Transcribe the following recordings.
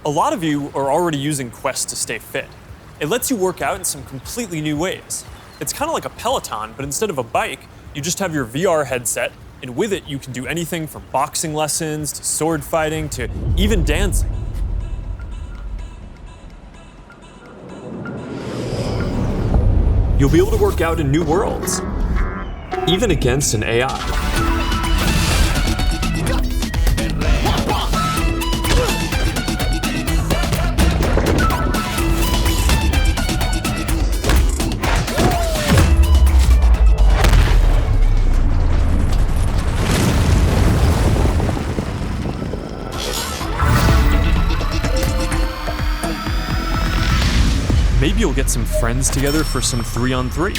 A lot of you are already using Quest to stay fit. It lets you work out in some completely new ways. It's kind of like a Peloton, but instead of a bike, you just have your VR headset, and with it, you can do anything from boxing lessons to sword fighting to even dancing. You'll be able to work out in new worlds, even against an AI. Maybe you'll get some friends together for some 3-on-3.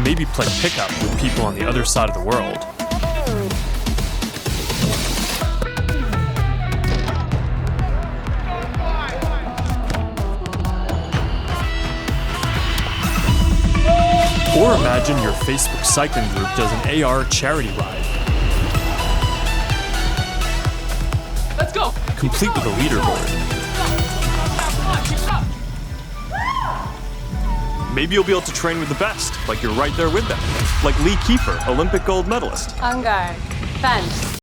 Maybe play pickup with people on the other side of the world. Or imagine your Facebook cycling group does an AR charity ride. Let's go! Complete with a leaderboard. Maybe you'll be able to train with the best, like you're right there with them. Like Lee Kiefer, Olympic gold medalist. Ungar, bench.